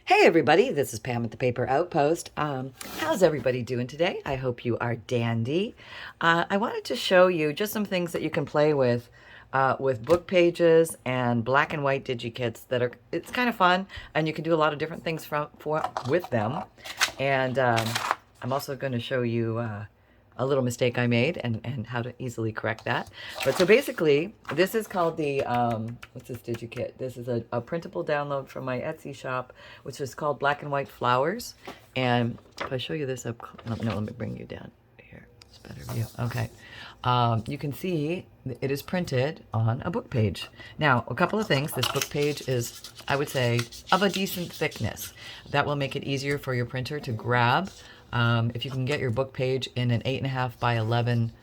Hey everybody, this is Pam at the Paper Outpost. How's everybody doing today? I hope you are dandy. I wanted to show you just some things that you can play with book pages and black and white Digikits that are, it's kind of fun, and you can do a lot of different things with them. And I'm also going to show you a little mistake I made and how to easily correct that. But so basically, this is called the, what's this Digikit? This is a printable download from my Etsy shop, which is called Black and White Flowers. And if I show you this up, no, let me bring you down here. It's a better view. Okay. You can see it is printed on a book page. Now, a couple of things. This book page is, I would say, of a decent thickness. That will make it easier for your printer to grab. If you can get your book page in an 8.5 by 11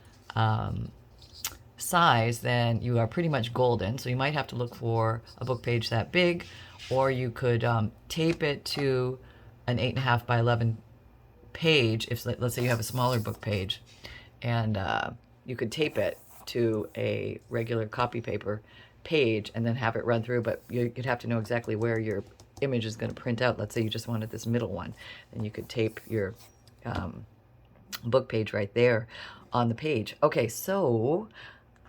size, then you are pretty much golden. So you might have to look for a book page that big, or you could tape it to an 8.5 by 11 page. If, let's say, you have a smaller book page, and you could tape it to a regular copy paper page and then have it run through, but you'd have to know exactly where your image is going to print out. Let's say you just wanted this middle one, then you could tape your book page right there on the page. Okay, so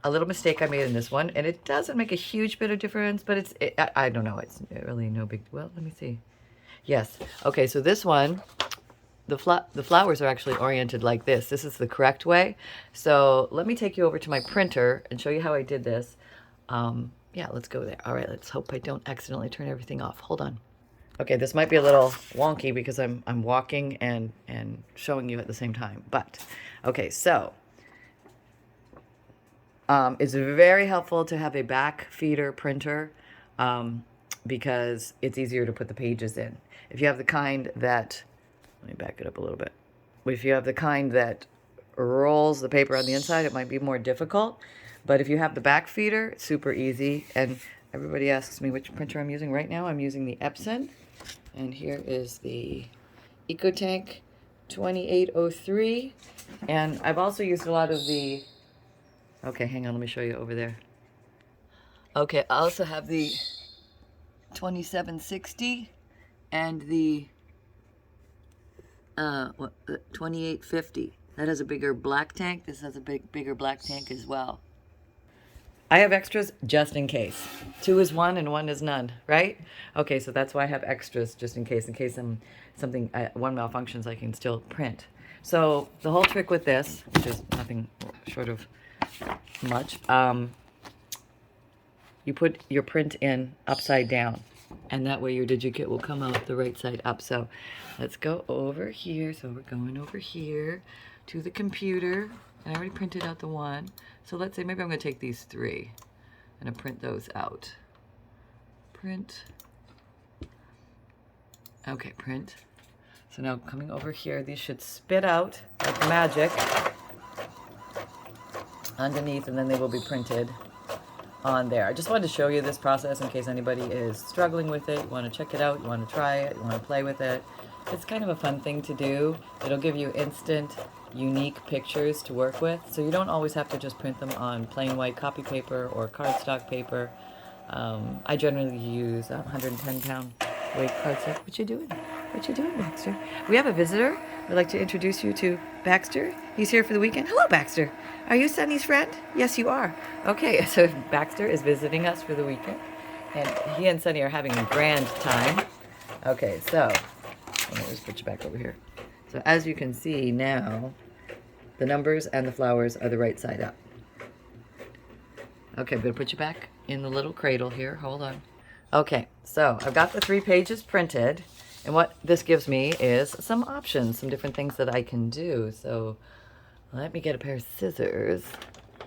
a little mistake I made in this one, and it doesn't make a huge bit of difference, but I don't know, it's really no big, well, let me see. Yes, okay, so this one, the flowers are actually oriented like this. This is the correct way. So let me take you over to my printer and show you how I did this. Yeah, let's go there. All right, let's hope I don't accidentally turn everything off. Hold on. Okay, this might be a little wonky because I'm walking and showing you at the same time. But okay, so it's very helpful to have a back feeder printer because it's easier to put the pages in. If you have the kind that, let me back it up a little bit. If you have the kind that rolls the paper on the inside, it might be more difficult. But if you have the back feeder, it's super easy. And everybody asks me which printer I'm using right now. I'm using the Epson. And here is the EcoTank 2803. And I've also used a lot of the, okay, hang on, let me show you over there. Okay, I also have the 2760 and the 2850. That has a bigger black tank. This has a bigger black tank as well. I have extras just in case. 2 is 1 and 1 is none, right? Okay, so that's why I have extras just in case one malfunctions, I can still print. So the whole trick with this, which is nothing short of much, you put your print in upside down, and that way your Digikit will come out the right side up. So let's go over here. So we're going over here to the computer. I already printed out the one. So let's say maybe I'm going to take these 3 and print those out. Print. Okay, print. So now coming over here, these should spit out like magic underneath, and then they will be printed on there. I just wanted to show you this process in case anybody is struggling with it. You want to check it out, you want to try it, you want to play with it. It's kind of a fun thing to do. It'll give you instant, unique pictures to work with. So you don't always have to just print them on plain white copy paper or cardstock paper. I generally use 110-pound weight cardstock. What you doing? What you doing, Baxter? We have a visitor. We'd like to introduce you to Baxter. He's here for the weekend. Hello, Baxter. Are you Sunny's friend? Yes, you are. Okay, so Baxter is visiting us for the weekend, and he and Sunny are having a grand time. Okay, so let me just put you back over here. So as you can see now, the numbers and the flowers are the right side up. Okay, I'm going to put you back in the little cradle here. Hold on. Okay, so I've got the 3 pages printed, and what this gives me is some options, some different things that I can do. So let me get a pair of scissors.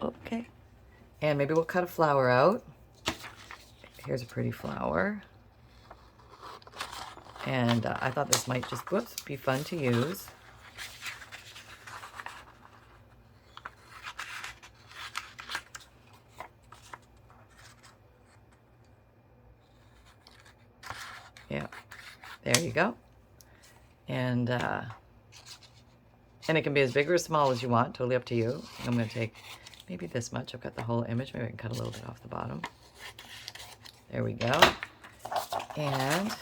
Okay. And maybe we'll cut a flower out. Here's a pretty flower. And I thought this might just, whoops, be fun to use. Yeah, there you go. And it can be as big or as small as you want, totally up to you. I'm going to take maybe this much. I've got the whole image. Maybe I can cut a little bit off the bottom. There we go. And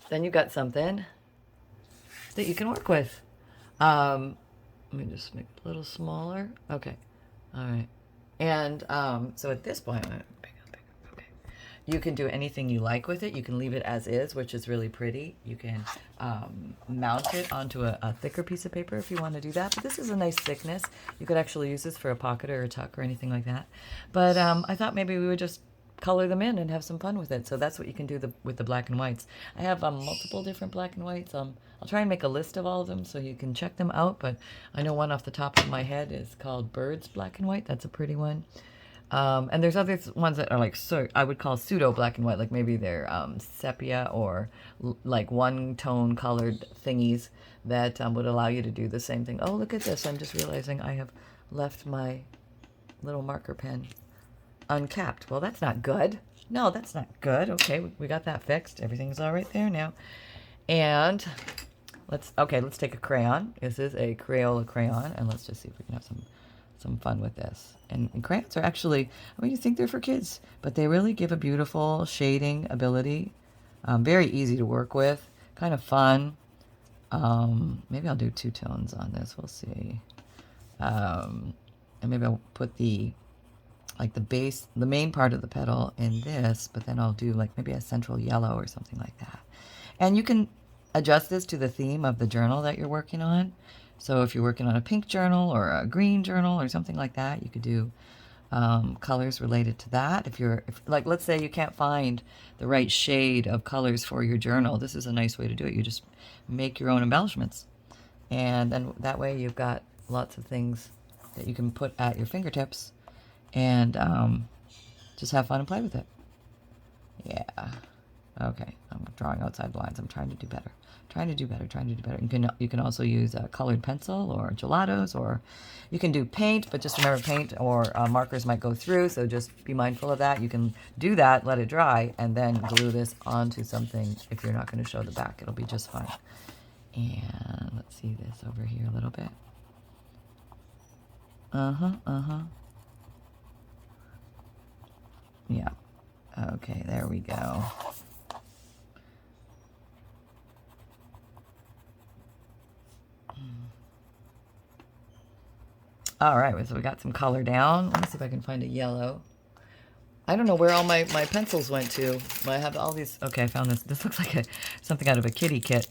then you got something that you can work with. Let me just make it a little smaller. Okay. All right. And so at this point, okay, you can do anything you like with it. You can leave it as is, which is really pretty. You can mount it onto a thicker piece of paper if you want to do that. But this is a nice thickness. You could actually use this for a pocket or a tuck or anything like that. But I thought maybe we would just color them in and have some fun with it. So that's what you can do with the black and whites. I have multiple different black and whites. I'll try and make a list of all of them so you can check them out, but I know one off the top of my head is called Birds Black and White. That's a pretty one. And there's other ones that are like, so I would call pseudo black and white, like maybe they're sepia or like one tone colored thingies that would allow you to do the same thing. Oh, look at this. I'm just realizing I have left my little marker pen uncapped. Well, that's not good. No, that's not good. Okay, we got that fixed. Everything's all right there now. And let's take a crayon. This is a Crayola crayon, and let's just see if we can have some fun with this. And crayons are actually, I mean, you think they're for kids, but they really give a beautiful shading ability. Very easy to work with, kind of fun. Maybe I'll do two tones on this. We'll see. And maybe I'll put the base, the main part of the petal in this, but then I'll do like maybe a central yellow or something like that. And you can adjust this to the theme of the journal that you're working on. So if you're working on a pink journal or a green journal or something like that, you could do colors related to that. If like, let's say you can't find the right shade of colors for your journal, this is a nice way to do it. You just make your own embellishments. And then that way you've got lots of things that you can put at your fingertips and just have fun and play with it. Yeah. Okay. I'm drawing outside lines. I'm trying to do better. Trying to do better. You can also use a colored pencil or gelatos, or you can do paint, but just remember paint or markers might go through, so just be mindful of that. You can do that, let it dry, and then glue this onto something. If you're not going to show the back, it'll be just fine. And let's see this over here a little bit. Yeah. Okay, there we go. All right, so we got some color down. Let me see if I can find a yellow. I don't know where all my pencils went to. I have all these. Okay, I found this. This looks like something out of a kitty kit,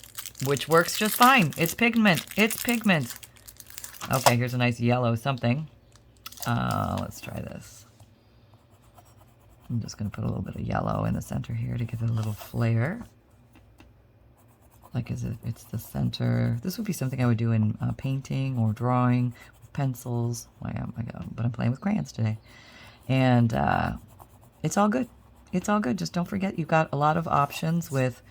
which works just fine. It's pigment. It's pigment. Okay, here's a nice yellow something. Let's try this. I'm just going to put a little bit of yellow in the center here to give it a little flair. Like it's the center. This would be something I would do in painting or drawing with pencils. But I'm playing with crayons today. And it's all good. It's all good. Just don't forget you've got a lot of options with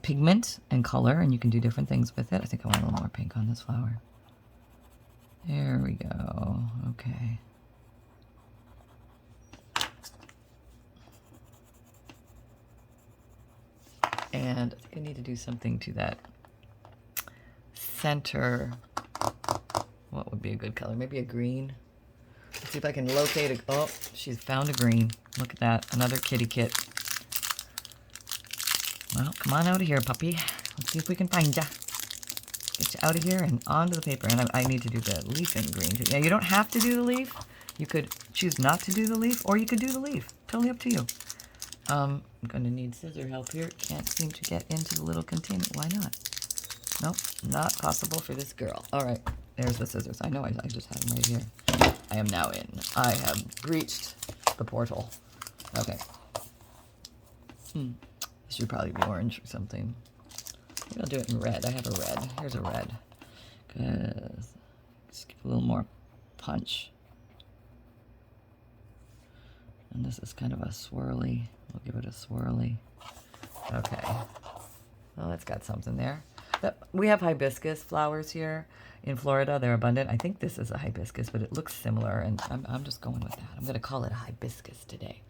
pigment and color, and you can do different things with it. I think I want a little more pink on this flower. There we go. Okay. And I think I need to do something to that center. What would be a good color? Maybe a green. Let's see if I can locate a... Oh, she's found a green. Look at that. Another kitty kit. Well, come on out of here, puppy. Let's see if we can find ya. Get you out of here and onto the paper. And I need to do the leaf in green too. Now, you don't have to do the leaf. You could choose not to do the leaf, or you could do the leaf. Totally up to you. I'm going to need scissor help here. Can't seem to get into the little container. Why not? Nope, not possible for this girl. All right, there's the scissors. I know I just had them right here. I am now in. I have breached the portal. Okay. This should probably be orange or something. Maybe I'll do it in red. I have a red. Here's a red. Because just give a little more punch. And this is kind of a swirly. We'll give it a swirly. Okay. Well, that's got something there. We have hibiscus flowers here in Florida. They're abundant. I think this is a hibiscus, but it looks similar, and I'm just going with that. I'm going to call it a hibiscus today.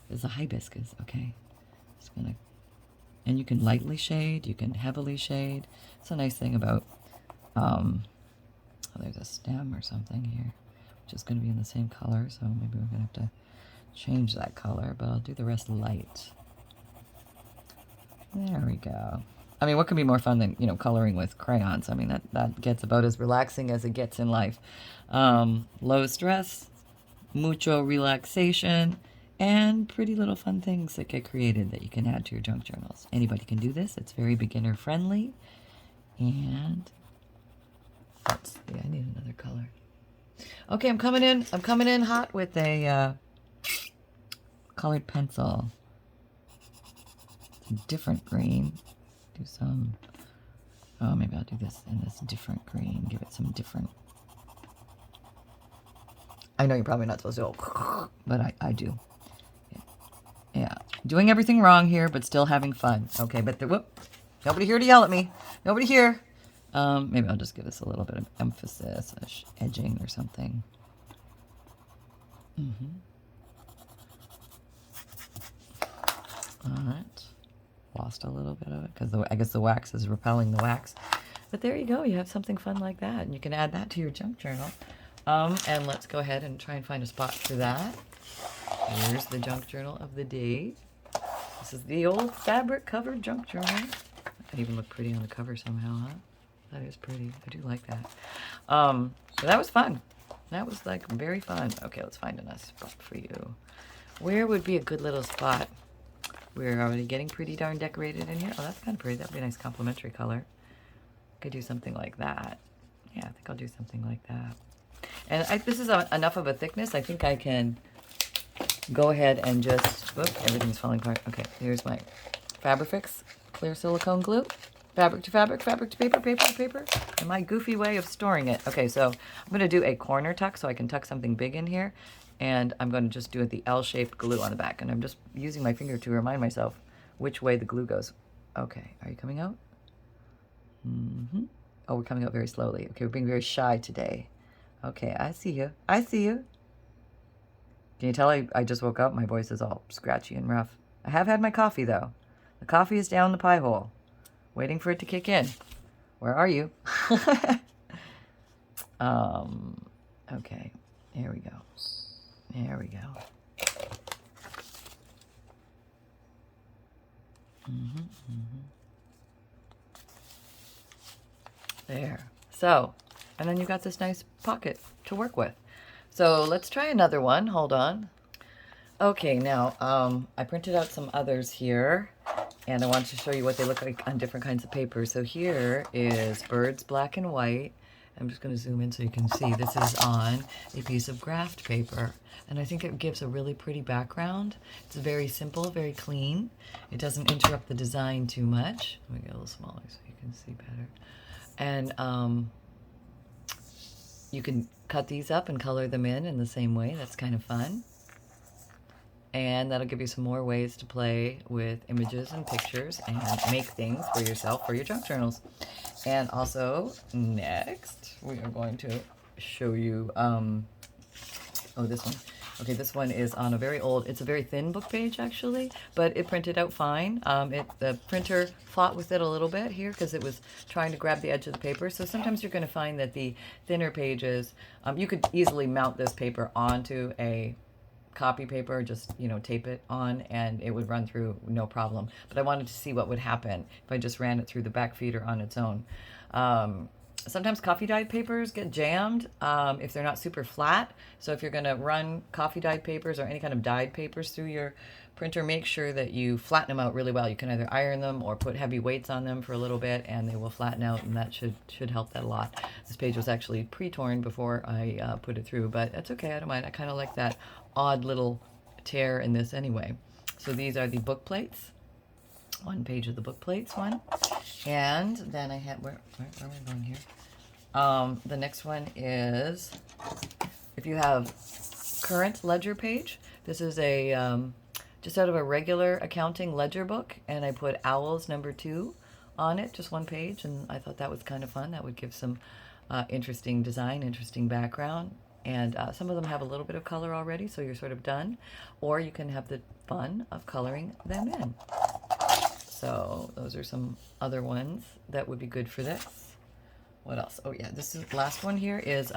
It's a hibiscus, okay? Just going to... And you can lightly shade. You can heavily shade. It's a nice thing about... Oh, there's a stem or something here, which is going to be in the same color, so maybe we're going to have to change that color, but I'll do the rest light. There we go. I mean, what could be more fun than, you know, coloring with crayons? I mean, that gets about as relaxing as it gets in life. Low stress, mucho relaxation, and pretty little fun things that get created that you can add to your junk journals. Anybody can do this. It's very beginner friendly. And let's see, I need another color. Okay, I'm coming in hot with a colored pencil. It's a different green. Do some, oh, maybe I'll do this in this different green. Give it some different. I know you're probably not supposed to, but I do. Yeah, doing everything wrong here, but still having fun. Okay, but whoop, nobody here to yell at me. Nobody here. Maybe I'll just give this a little bit of emphasis, edging or something. All right. Lost a little bit of it because I guess the wax is repelling the wax. But there you go. You have something fun like that, and you can add that to your junk journal. And let's go ahead and try and find a spot for that. Here's the junk journal of the day. This is the old fabric covered junk journal. That even look pretty on the cover somehow, huh? That is pretty. I do like that. So that was fun. That was like very fun. Okay, let's find a nice spot for you. Where would be a good little spot? We're already getting pretty darn decorated in here. Oh, that's kind of pretty. That'd be a nice complementary color. Could do something like that. Yeah, I think I'll do something like that. And this is enough of a thickness. I think I can go ahead and just, whoop, everything's falling apart. Okay, here's my Fabrifix clear silicone glue. Fabric to fabric, fabric to paper, paper to paper. And my goofy way of storing it. Okay, so I'm going to do a corner tuck so I can tuck something big in here. And I'm going to just do it the L-shaped glue on the back. And I'm just using my finger to remind myself which way the glue goes. Okay, are you coming out? Oh, we're coming out very slowly. Okay, we're being very shy today. Okay, I see you. I see you. Can you tell I just woke up? My voice is all scratchy and rough. I have had my coffee, though. The coffee is down the pie hole, waiting for it to kick in. Where are you? Okay, here we go. There we go. There. So, and then you've got this nice pocket to work with. So let's try another one. Hold on. Okay, now I printed out some others here, and I want to show you what they look like on different kinds of paper. So here is Birds Black and White. I'm just going to zoom in so you can see. This is on a piece of graph paper, and I think it gives a really pretty background. It's very simple, very clean. It doesn't interrupt the design too much. Let me get a little smaller so you can see better. And you can cut these up and color them in the same way. That's kind of fun. And that'll give you some more ways to play with images and pictures and make things for yourself for your junk journals. And also, next, we are going to show you, oh, this one. Okay, this one is on a very old, it's a very thin book page actually, but it printed out fine. The printer fought with it a little bit here because it was trying to grab the edge of the paper. So sometimes you're going to find that the thinner pages, you could easily mount this paper onto a copy paper, just, you know, tape it on and it would run through no problem. But I wanted to see what would happen if I just ran it through the back feeder on its own. Sometimes coffee dyed papers get jammed if they're not super flat. So if you're going to run coffee dyed papers or any kind of dyed papers through your printer, make sure that you flatten them out really well. You can either iron them or put heavy weights on them for a little bit and they will flatten out, and that should help that a lot. This page was actually pre-torn before I put it through, but that's okay. I don't mind. I kind of like that odd little tear in this anyway. So these are the book plates. One page of the book plates, one. And then I had, where am I going here? The next one is, if you have current ledger page, this is a, just out of a regular accounting ledger book, and I put Owls #2 on it, just one page, and I thought that was kind of fun. That would give some interesting design, interesting background. And some of them have a little bit of color already, so you're sort of done. Or you can have the fun of coloring them in. So those are some other ones that would be good for this. What else? Oh yeah, this is the last one here is,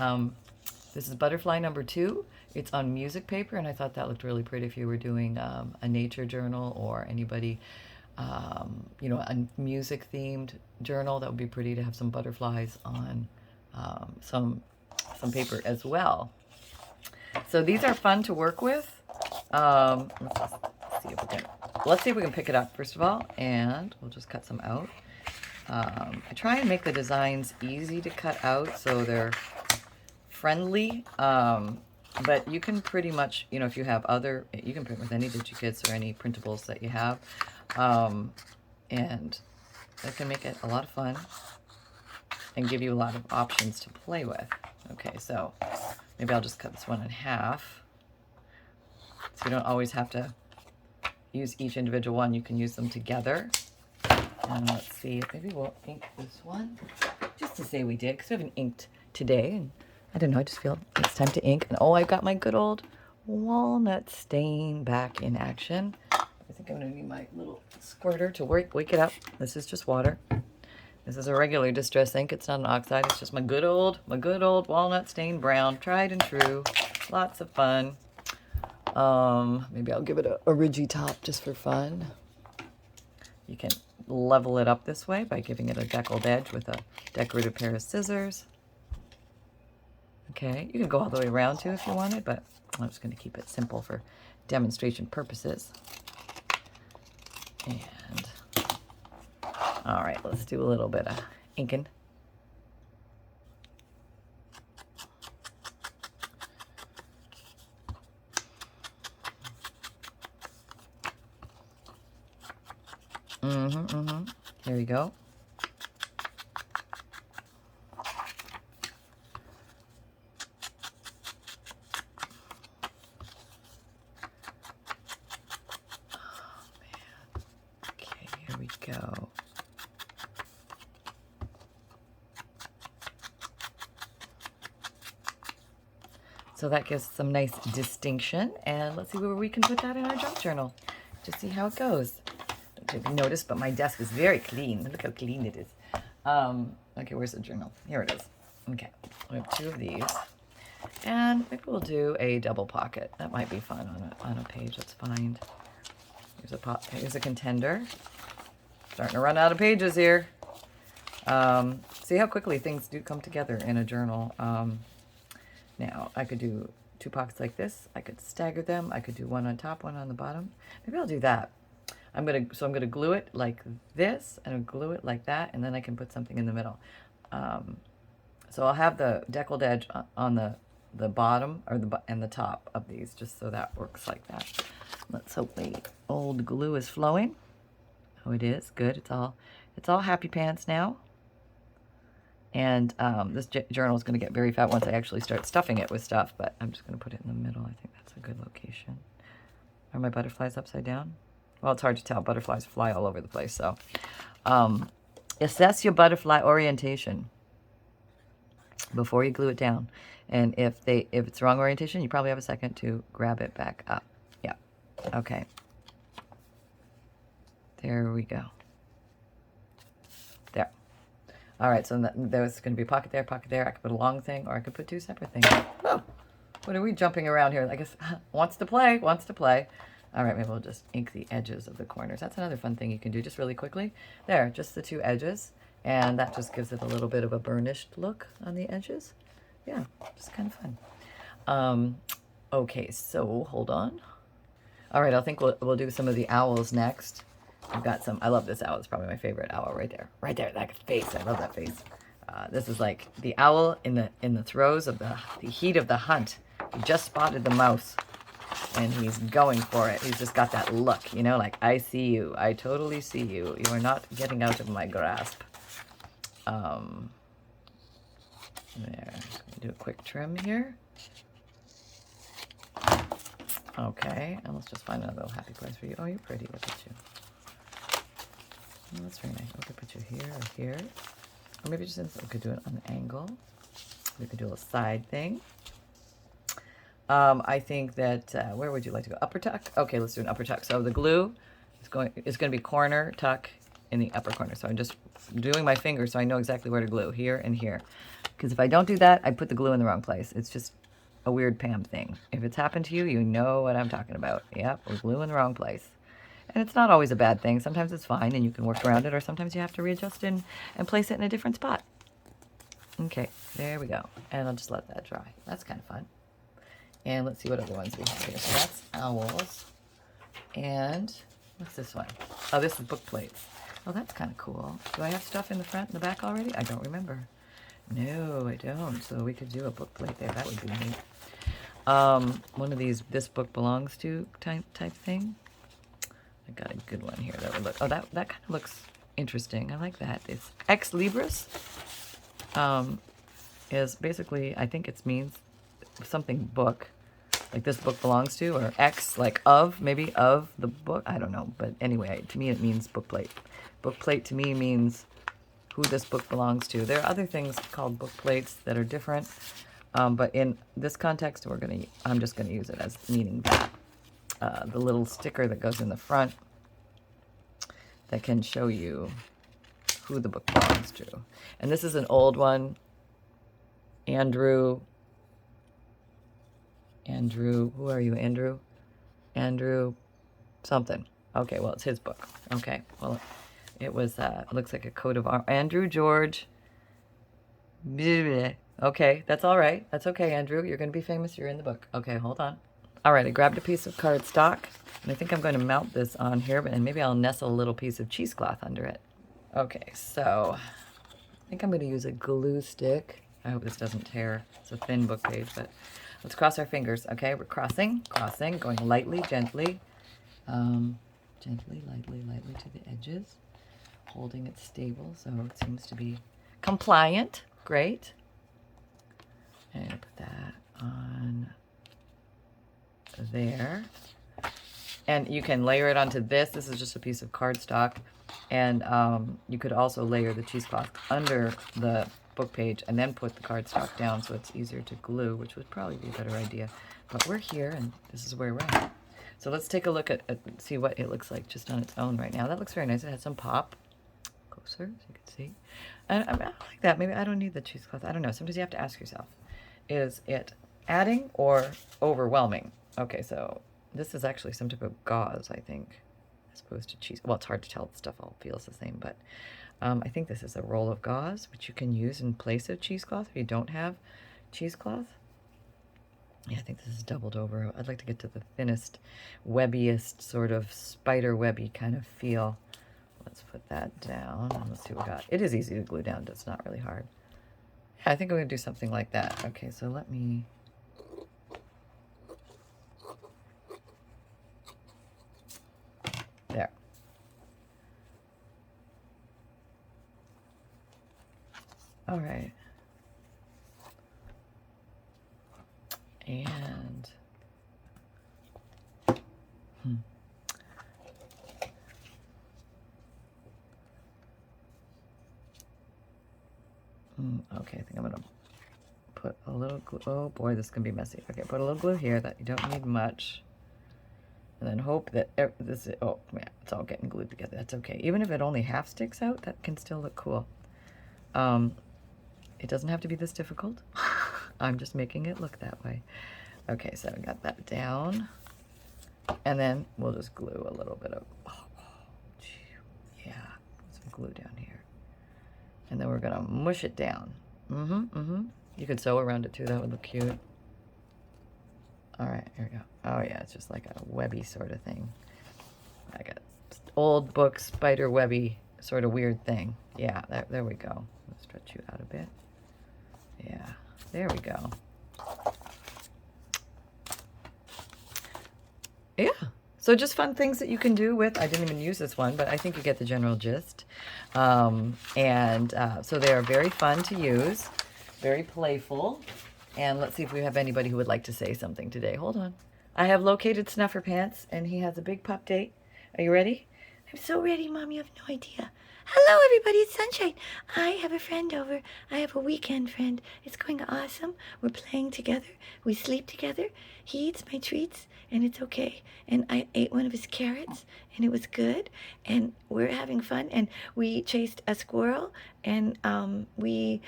this is Butterfly #2. It's on music paper, and I thought that looked really pretty if you were doing a nature journal, or anybody you know, a music themed journal. That would be pretty to have some butterflies on some paper as well. So these are fun to work with. Let's see if we can pick it up first of all, and we'll just cut some out. I try and make the designs easy to cut out so they're friendly. But you can pretty much, you know, if you have other, you can print with any Digikits or any printables that you have. And that can make it a lot of fun and give you a lot of options to play with. Okay, so maybe I'll just cut this one in half. So you don't always have to use each individual one. You can use them together. And let's see, maybe we'll ink this one just to say we did, because we haven't inked today. And I don't know, I just feel it's time to ink. And oh, I've got my good old walnut stain back in action. I think I'm going to need my little squirter to wake it up. This is just water. This is a regular distress ink. It's not an oxide. It's just my good old walnut stain brown, tried and true. Lots of fun. Maybe I'll give it a ridgy top just for fun. You can level it up this way by giving it a deckled edge with a decorative pair of scissors. Okay, you can go all the way around too if you wanted, but I'm just going to keep it simple for demonstration purposes. And all right, let's do a little bit of inking. Here we go. Go. So that gives some nice distinction, and let's see where we can put that in our junk journal to see how it goes. Don't know if you noticed, but my desk is very clean. Look how clean it is. Okay, where's the journal? Here it is. Okay, we have two of these, and maybe we'll do a double pocket. That might be fun on a page. Let's find. Here's a contender. Starting to run out of pages here. See how quickly things do come together in a journal. Now, I could do two pockets like this. I could stagger them. I could do one on top, one on the bottom. Maybe I'll do that. I'm gonna glue it like this, and I'll glue it like that, and then I can put something in the middle. So I'll have the deckled edge on the bottom and the top of these, just so that works like that. Let's hope the old glue is flowing. Oh, it is. Good. It's all happy pants now. And this journal is going to get very fat once I actually start stuffing it with stuff, but I'm just going to put it in the middle. I think that's a good location. Are my butterflies upside down? Well, it's hard to tell. Butterflies fly all over the place. So assess your butterfly orientation before you glue it down. And if it's wrong orientation, you probably have a second to grab it back up. Yeah. Okay. There we go. There. All right, so there's going to be a pocket there, pocket there. I could put a long thing, or I could put two separate things. Oh, what are we jumping around here? I guess wants to play, wants to play. All right, maybe we'll just ink the edges of the corners. That's another fun thing you can do just really quickly. There, just the two edges, and that just gives it a little bit of a burnished look on the edges. Yeah, just kind of fun. Okay, so hold on. All right, I think we'll do some of the owls next. I've got some. I love this owl. It's probably my favorite owl right there. Right there, that face. I love that face. This is like the owl in the throes of the heat of the hunt. He just spotted the mouse, and he's going for it. He's just got that look, you know, like, I see you. I totally see you. You are not getting out of my grasp. There. Do a quick trim here. Okay, and let's just find another little happy place for you. Oh, you're pretty. Look at you. Oh, that's very nice. We could put you here or here. Or maybe just we could do it on an angle. We could do a little side thing. I think that, where would you like to go? Upper tuck? Okay, let's do an upper tuck. So the glue is going to be corner tuck in the upper corner. So I'm just doing my finger so I know exactly where to glue, here and here. Because if I don't do that, I put the glue in the wrong place. It's just a weird Pam thing. If it's happened to you, you know what I'm talking about. Yep, we're glue in the wrong place. And it's not always a bad thing. Sometimes it's fine and you can work around it, or sometimes you have to readjust and place it in a different spot. Okay, there we go. And I'll just let that dry. That's kind of fun. And let's see what other ones we have here. So that's owls. And what's this one? Oh, this is book plates. Oh, that's kind of cool. Do I have stuff in the front and the back already? I don't remember. No, I don't. So we could do a book plate there. That would be neat. One of these "this book belongs to" type thing. I got a good one here that would look. Oh, that kind of looks interesting. I like that. It's ex libris. Is basically, I think it means something book, like this book belongs to, or X, like of, maybe of the book. I don't know, but anyway, to me it means book plate. Book plate to me means who this book belongs to. There are other things called book plates that are different, but in this context, I'm just gonna use it as meaning that. The little sticker that goes in the front that can show you who the book belongs to. And this is an old one. Andrew, who are you, Andrew? Andrew something. Okay, well, it's his book. Okay, well, it was, it looks like a coat of arms. Andrew George. Okay, that's all right. That's okay, Andrew. You're going to be famous. You're in the book. Okay, hold on. All right, I grabbed a piece of cardstock, and I think I'm going to mount this on here, and maybe I'll nestle a little piece of cheesecloth under it. Okay, so I think I'm going to use a glue stick. I hope this doesn't tear. It's a thin book page, but let's cross our fingers. Okay, we're crossing, going lightly, gently, gently, lightly to the edges, holding it stable so it seems to be compliant. Great. And put that on there. And you can layer it onto this. This is just a piece of cardstock. And you could also layer the cheesecloth under the book page and then put the cardstock down so it's easier to glue, which would probably be a better idea. But we're here and this is where we're at. So let's take a look at see what it looks like just on its own right now. That looks very nice. It has some pop. Closer so you can see. And I like that. Maybe I don't need the cheesecloth. I don't know. Sometimes you have to ask yourself, is it adding or overwhelming? Okay, so this is actually some type of gauze, I think, as opposed to cheese. Well, it's hard to tell. The stuff all feels the same, but I think this is a roll of gauze, which you can use in place of cheesecloth if you don't have cheesecloth. Yeah, I think this is doubled over. I'd like to get to the thinnest, webbiest, sort of spider webby kind of feel. Let's put that down and let's see what we got. It is easy to glue down. It's not really hard. Yeah, I think I'm going to do something like that. Okay, so let me... There. All right. And okay, I think I'm gonna put a little glue. Oh boy, this is gonna be messy. Okay, put a little glue here. That you don't need much, and then hope that this is, oh man, it's all getting glued together. That's okay. Even if it only half sticks out, that can still look cool. It doesn't have to be this difficult. I'm just making it look that way. Okay, so I got that down. And then we'll just glue a little bit of, yeah, some glue down here. And then we're gonna mush it down. You could sew around it too, that would look cute. All right, here we go. Oh yeah, it's just like a webby sort of thing. Like a old book spider webby sort of weird thing. Yeah, there we go. Let's stretch you out a bit. Yeah, there we go. Yeah, so just fun things that you can do with, I didn't even use this one, but I think you get the general gist. So they are very fun to use, very playful. And let's see if we have anybody who would like to say something today. Hold on. I have located Snuffer Pants, and he has a big pup date. Are you ready? I'm so ready, Mom. You have no idea. Hello, everybody. It's Sunshine. I have a friend over. I have a weekend friend. It's going awesome. We're playing together. We sleep together. He eats my treats, and it's okay. And I ate one of his carrots, and it was good. And we're having fun. And we chased a squirrel, and we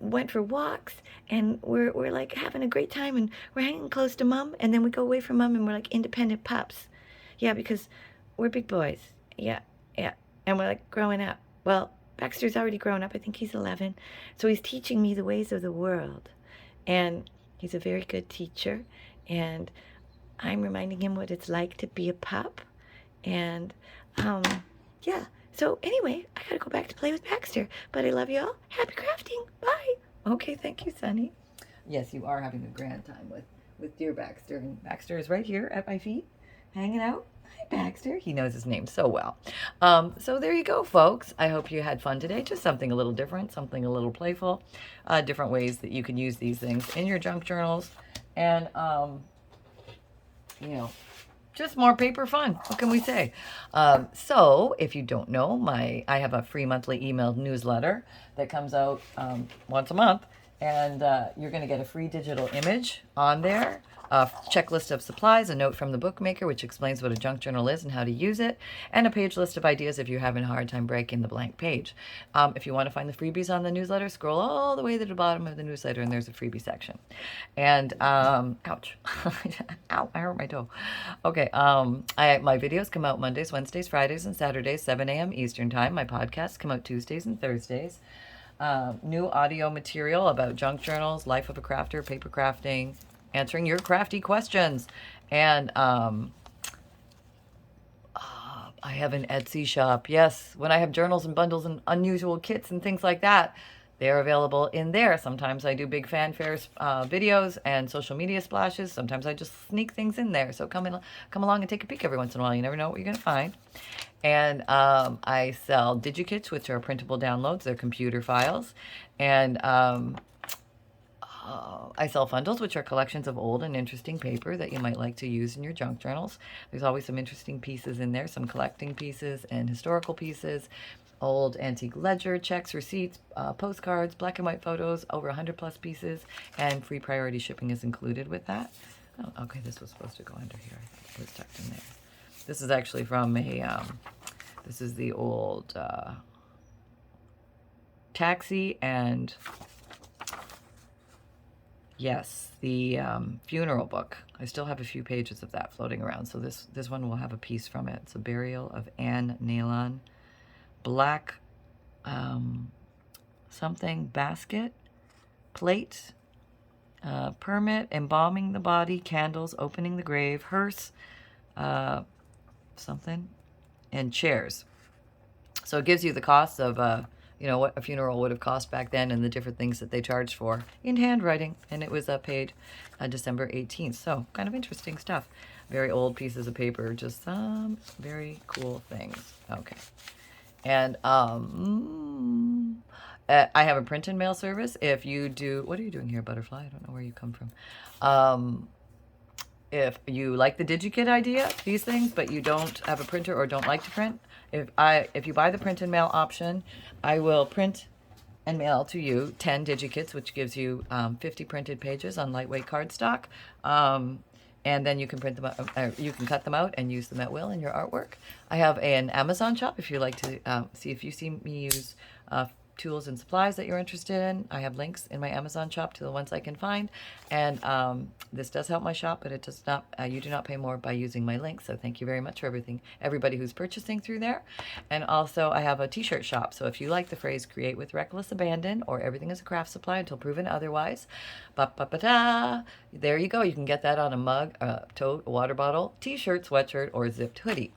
went for walks, and we're like having a great time, and we're hanging close to Mom, and then we go away from Mom, and we're like independent pups. Yeah, because we're big boys. Yeah, yeah. And we're like growing up. Well, Baxter's already grown up. I think he's 11. So he's teaching me the ways of the world. And he's a very good teacher. And I'm reminding him what it's like to be a pup. And yeah. So anyway, I gotta go back to play with Baxter. But I love you all. Happy crafting. Bye. Okay, thank you, Sunny. Yes, you are having a grand time with dear Baxter. And Baxter is right here at my feet, hanging out. Hi, Baxter. He knows his name so well. So there you go, folks. I hope you had fun today. Just something a little different, something a little playful. Different ways that you can use these things in your junk journals. And, you know, just more paper fun. What can we say? So if you don't know, I have a free monthly emailed newsletter that comes out once a month, and you're going to get a free digital image on there, a checklist of supplies, a note from the bookmaker which explains what a junk journal is and how to use it, and a page list of ideas if you're having a hard time breaking the blank page. If you want to find the freebies on the newsletter, scroll all the way to the bottom of the newsletter and there's a freebie section. And ouch. Ow, I hurt my toe. Okay, my videos come out Mondays, Wednesdays, Fridays, and Saturdays, 7 a.m. Eastern Time. My podcasts come out Tuesdays and Thursdays. New audio material about junk journals, life of a crafter, paper crafting, answering your crafty questions. And I have an Etsy shop. Yes, when I have journals and bundles and unusual kits and things like that, they're available in there. Sometimes I do big fanfares, videos and social media splashes. Sometimes I just sneak things in there. So come along and take a peek every once in a while. You never know what you're going to find. And I sell Digikits, which are printable downloads. They're computer files. And I sell FUNDLEs, which are collections of old and interesting paper that you might like to use in your junk journals. There's always some interesting pieces in there, some collecting pieces and historical pieces, old antique ledger, checks, receipts, postcards, black and white photos, over 100 plus pieces, and free priority shipping is included with that. Oh, okay, this was supposed to go under here. I thought it was tucked in there. This is actually from a, this is the old taxi and, yes, the funeral book. I still have a few pages of that floating around, so this one will have a piece from it. It's a burial of Anne Nalon. Black something basket, plate, permit, embalming the body, candles, opening the grave, hearse, something, and chairs. So it gives you the cost of you know, what a funeral would have cost back then and the different things that they charged for in handwriting. And it was paid December 18th. So kind of interesting stuff. Very old pieces of paper, just some very cool things. Okay. And I have a print and mail service. If you do, what are you doing here, butterfly? I don't know where you come from. If you like the Digikit idea, these things, but you don't have a printer or don't like to print, if you buy the print and mail option, I will print and mail to you 10 Digikits, which gives you 50 printed pages on lightweight cardstock. And then you can print them out, you can cut them out and use them at will in your artwork. I have an Amazon shop if you like to see if you see me use tools and supplies that you're interested in. I have links in my Amazon shop to the ones I can find. And this does help my shop, but it does not, you do not pay more by using my link. So thank you very much for everybody who's purchasing through there. And also I have a t-shirt shop. So if you like the phrase create with reckless abandon or everything is a craft supply until proven otherwise, there you go. You can get that on a mug, a tote, a water bottle, t-shirt, sweatshirt, or zipped hoodie.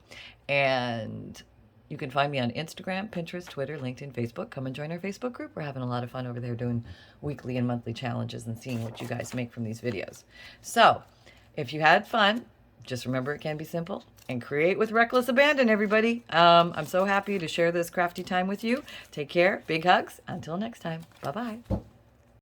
And you can find me on Instagram, Pinterest, Twitter, LinkedIn, Facebook. Come and join our Facebook group. We're having a lot of fun over there doing weekly and monthly challenges and seeing what you guys make from these videos. So if you had fun, just remember it can be simple and create with reckless abandon, everybody. I'm so happy to share this crafty time with you. Take care. Big hugs. Until next time. Bye-bye.